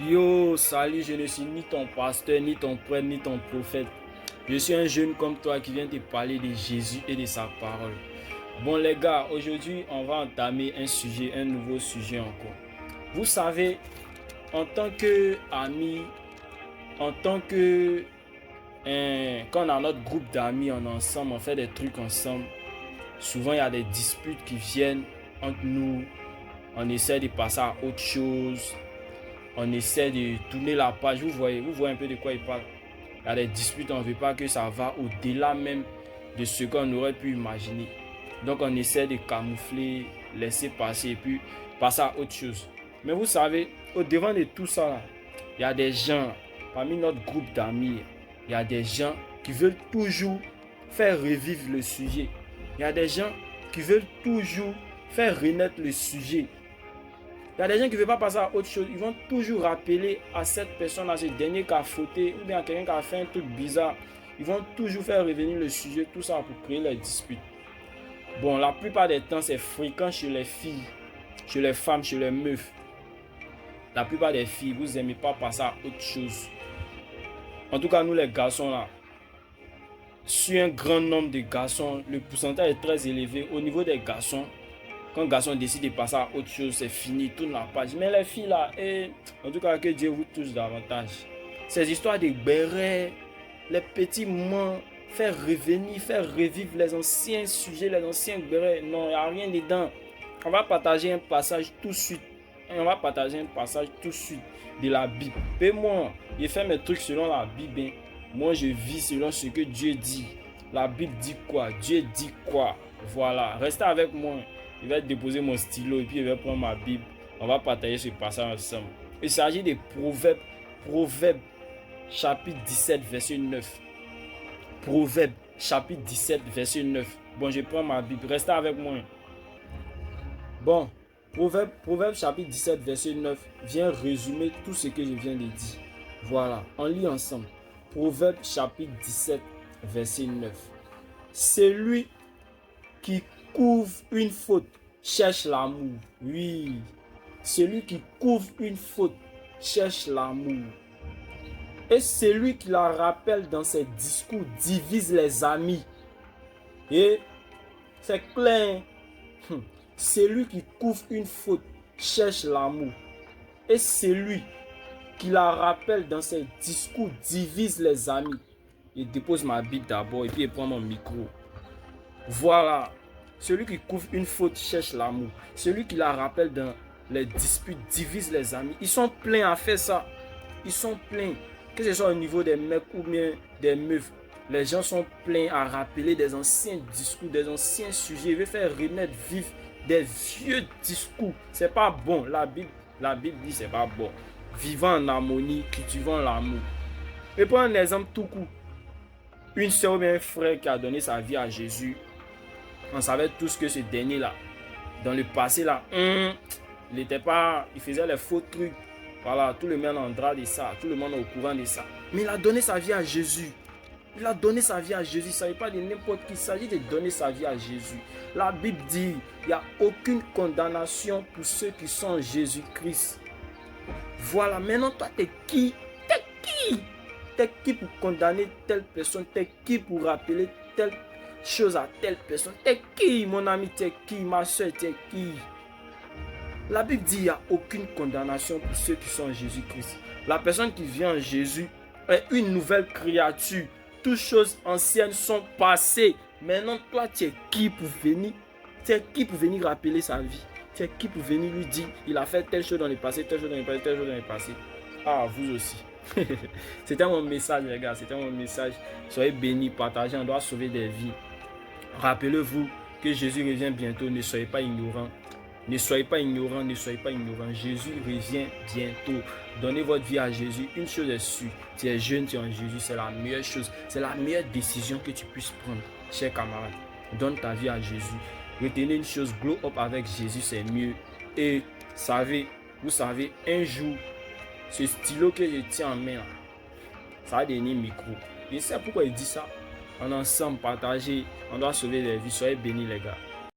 Yo, salut, je ne suis ni ton pasteur, ni ton prêtre, ni ton prophète. Je suis un jeune comme toi qui vient te parler de Jésus et de sa parole. Bon les gars, aujourd'hui on va entamer un nouveau sujet encore. Vous savez, en tant qu'amis, en tant que quand on a notre groupe d'amis, on est ensemble, on fait des trucs ensemble. Souvent il y a des disputes qui viennent entre nous. On essaie de passer à autre chose. On essaie de tourner la page. Vous voyez un peu de quoi il parle. Il y a des disputes, on ne veut pas que ça va au-delà même de ce qu'on aurait pu imaginer. Donc on essaie de camoufler, laisser passer et puis passer à autre chose. Mais vous savez, au-devant de tout ça, là, il y a des gens, parmi notre groupe d'amis, il y a des gens qui veulent toujours faire revivre le sujet. Il y a des gens qui veulent toujours faire renaître le sujet. Il y a des gens qui ne veulent pas passer à autre chose. Ils vont toujours rappeler à cette personne, à ce dernier qui a fauté, ou bien à quelqu'un qui a fait un truc bizarre. Ils vont toujours faire revenir le sujet, tout ça pour créer les disputes. Bon, la plupart des temps, c'est fréquent chez les filles, chez les femmes, chez les meufs. La plupart des filles, vous n'aimez pas passer à autre chose. En tout cas, nous les garçons là, sur un grand nombre de garçons, le pourcentage est très élevé. Au niveau des garçons, quand un garçon décide de passer à autre chose, c'est fini, tourne la page. Mais les filles là, en tout cas que Dieu vous touche davantage. Ces histoires de bérets, les petits moments, faire revenir, faire revivre les anciens sujets, les anciens bérets. Non, il n'y a rien dedans. On va partager un passage tout de suite. De la Bible. Et moi, je fais mes trucs selon la Bible. Moi, je vis selon ce que Dieu dit. La Bible dit quoi? Dieu dit quoi? Voilà, restez avec moi. Je vais déposer mon stylo et puis je vais prendre ma Bible. On va partager ce passage ensemble. Il s'agit de Proverbes chapitre 17 verset 9. Proverbes chapitre 17 verset 9. Bon, je prends ma Bible. Restez avec moi. Bon, Proverbes chapitre 17 verset 9 vient résumer tout ce que je viens de dire. Voilà, on lit ensemble. Proverbes chapitre 17 verset 9. Celui qui couvre une faute cherche l'amour. Oui, celui qui couvre une faute cherche l'amour. Et celui qui la rappelle dans ses discours divise les amis. Et c'est clair. Celui qui couvre une faute cherche l'amour. Et celui qui la rappelle dans ses discours divise les amis. Je dépose ma Bible d'abord et puis je prends mon micro. Voilà. Celui qui couvre une faute cherche l'amour. Celui qui la rappelle dans les disputes divise les amis. Ils sont pleins à faire ça. Ils sont pleins. Que ce soit au niveau des mecs ou bien des meufs. Les gens sont pleins à rappeler des anciens discours, des anciens sujets. Ils veulent faire renaître vivre des vieux discours. C'est pas bon. La Bible dit c'est pas bon. Vivant en harmonie, cultivant l'amour. Et pour un exemple tout court. Une soeur ou bien un frère qui a donné sa vie à Jésus. On savait tous que ce dernier là, dans le passé là, il faisait les faux trucs. Voilà, tout le monde en droit de ça, tout le monde est au courant de ça. Mais il a donné sa vie à Jésus. Il a donné sa vie à Jésus. Il ne s'agit pas de n'importe qui, il s'agit de donner sa vie à Jésus. La Bible dit, il n'y a aucune condamnation pour ceux qui sont en Jésus-Christ. Voilà, maintenant toi, t'es qui? T'es qui? T'es qui pour condamner telle personne? T'es qui pour rappeler telle chose à telle personne? T'es qui, mon ami? T'es qui, ma soeur? T'es qui? La Bible dit qu'il n'y a aucune condamnation pour ceux qui sont en Jésus-Christ. La personne qui vient en Jésus est une nouvelle créature. Toutes choses anciennes sont passées. Maintenant, toi, tu es qui pour venir? Tu es qui pour venir rappeler sa vie? Tu es qui pour venir lui dire, il a fait telle chose dans le passé, telle chose dans le passé, telle chose dans le passé. Ah, vous aussi. C'était mon message, les gars. C'était mon message. Soyez bénis, partagez, on doit sauver des vies. Rappelez-vous que Jésus revient bientôt. Ne soyez pas ignorants. Ne soyez pas ignorants, ne soyez pas ignorants. Jésus revient bientôt. Donnez votre vie à Jésus. Une chose est sûre, tu es jeune, tu es en Jésus, c'est la meilleure chose. C'est la meilleure décision que tu puisses prendre, chers camarades. Donne ta vie à Jésus. Retenez une chose, grow up avec Jésus, c'est mieux. Et vous savez, un jour, ce stylo que je tiens en main, ça va devenir micro. Je sais pourquoi il dit ça. On est ensemble, partagez, on doit sauver des vies. Soyez bénis les gars.